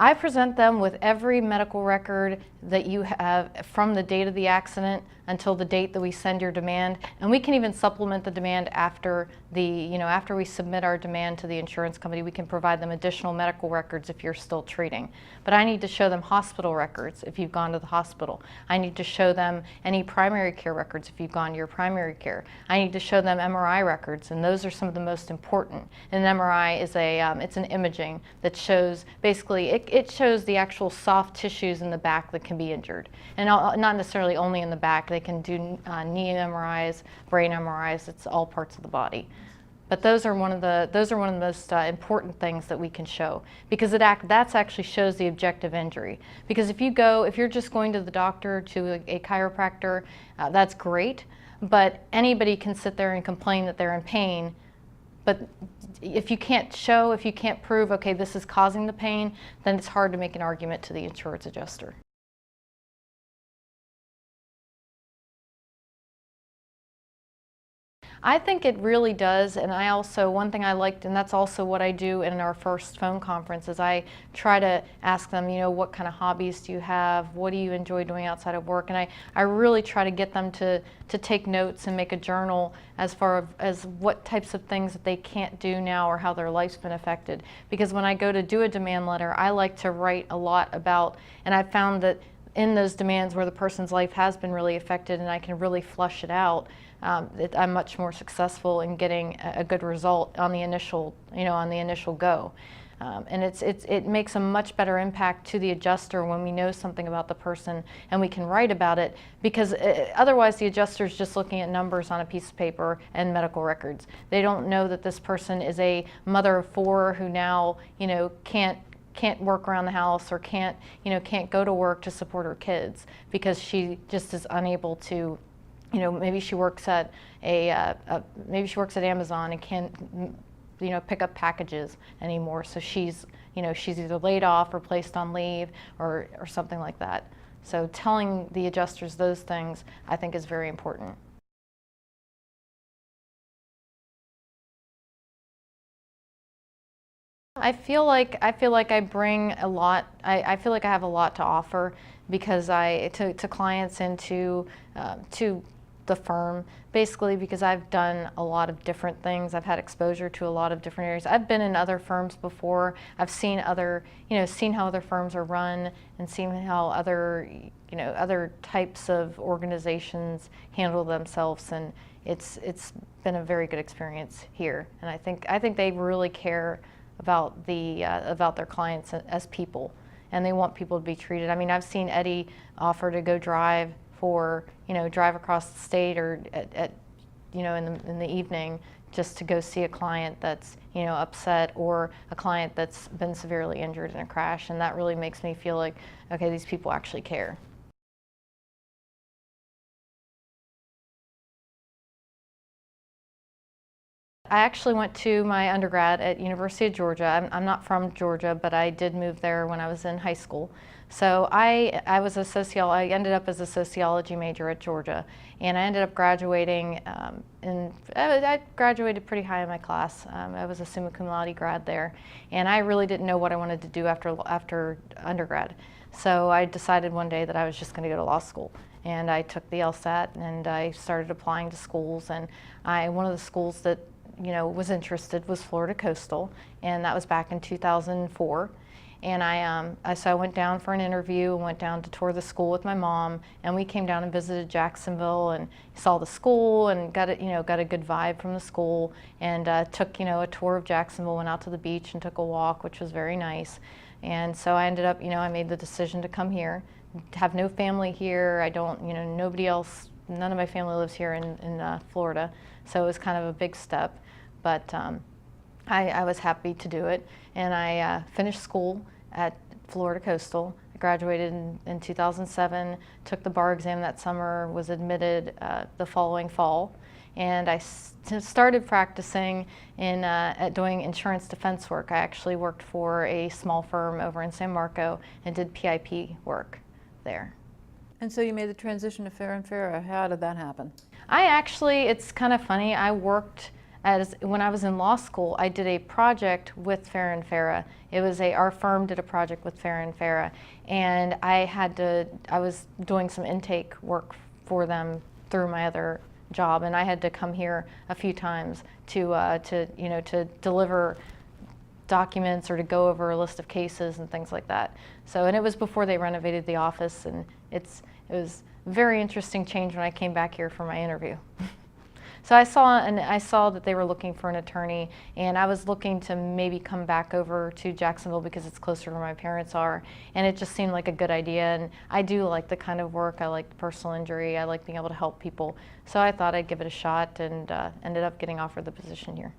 I present them with every medical record that you have from the date of the accident until the date that we send your demand, and we can even supplement the demand after after we submit our demand to the insurance company. We can provide them additional medical records if you're still treating. But I need to show them hospital records if you've gone to the hospital. I need to show them any primary care records if you've gone to your primary care. I need to show them MRI records, and those are some of the most important. An MRI is it's an imaging that shows, basically, it shows the actual soft tissues in the back that can be injured. And not necessarily only in the back. They can do knee MRIs, brain MRIs, it's all parts of the body. But those are one of the most important things that we can show, because that actually shows the objective injury. Because if you're just going to the doctor, to a chiropractor, that's great, but anybody can sit there and complain that they're in pain. But if you can't prove, okay, this is causing the pain, then it's hard to make an argument to the insurance adjuster. I think it really does, and one thing I liked, and that's also what I do in our first phone conference, is I try to ask them, what kind of hobbies do you have? What do you enjoy doing outside of work? And I really try to get them to take notes and make a journal as far as what types of things that they can't do now or how their life's been affected. Because when I go to do a demand letter, I like to write a lot about, and I've found that in those demands where the person's life has been really affected and I can really flush it out, I'm much more successful in getting a good result on the initial, go. And it makes a much better impact to the adjuster when we know something about the person and we can write about it, because otherwise the adjuster is just looking at numbers on a piece of paper and medical records. They don't know that this person is a mother of 4 who now, can't work around the house or can't go to work to support her kids because she just is unable to. Maybe she works at Amazon and can't pick up packages anymore. So she's either laid off or placed on leave or something like that. So telling the adjusters those things, I think, is very important. I feel like I bring a lot. I feel like I have a lot to offer, because to clients and to the firm, basically, because I've done a lot of different things. I've had exposure to a lot of different areas. I've been in other firms before. I've seen seen how other firms are run and seen how other types of organizations handle themselves, and it's been a very good experience here. And I think they really care about their clients as people, and they want people to be treated. I mean, I've seen Eddie offer to go drive across the state or in the evening just to go see a client that's upset, or a client that's been severely injured in a crash, and that really makes me feel like, okay, these people actually care. I actually went to my undergrad at University of Georgia. I'm not from Georgia, but I did move there when I was in high school. So I ended up as a sociology major at Georgia, and I ended up graduating. I graduated pretty high in my class. I was a summa cum laude grad there, and I really didn't know what I wanted to do after undergrad. So I decided one day that I was just going to go to law school. And I took the LSAT, and I started applying to schools. And one of the schools that was interested was Florida Coastal, and that was back in 2004. And so I went down for an interview and went down to tour the school with my mom, and we came down and visited Jacksonville and saw the school and got a good vibe from the school, and took a tour of Jacksonville, went out to the beach and took a walk, which was very nice. And so I ended up, I made the decision to come here. Have no family here. I don't, nobody else, none of my family lives here in Florida, so it was kind of a big step. But I was happy to do it, and I finished school at Florida Coastal. I graduated in 2007, took the bar exam that summer, was admitted the following fall, and I started practicing at doing insurance defense work. I actually worked for a small firm over in San Marco and did PIP work there. And so you made the transition to Farah Farah. How did that happen? It's kind of funny. I worked when I was in law school, I did a project with Farah Farah. It was our firm did a project with Farah Farah, and I was doing some intake work for them through my other job, and I had to come here a few times to deliver documents or to go over a list of cases and things like that. So, and it was before they renovated the office, and it was a very interesting change when I came back here for my interview. So I saw that they were looking for an attorney, and I was looking to maybe come back over to Jacksonville because it's closer to where my parents are, and it just seemed like a good idea. And I do like the kind of work. I like personal injury. I like being able to help people. So I thought I'd give it a shot, and ended up getting offered the position here.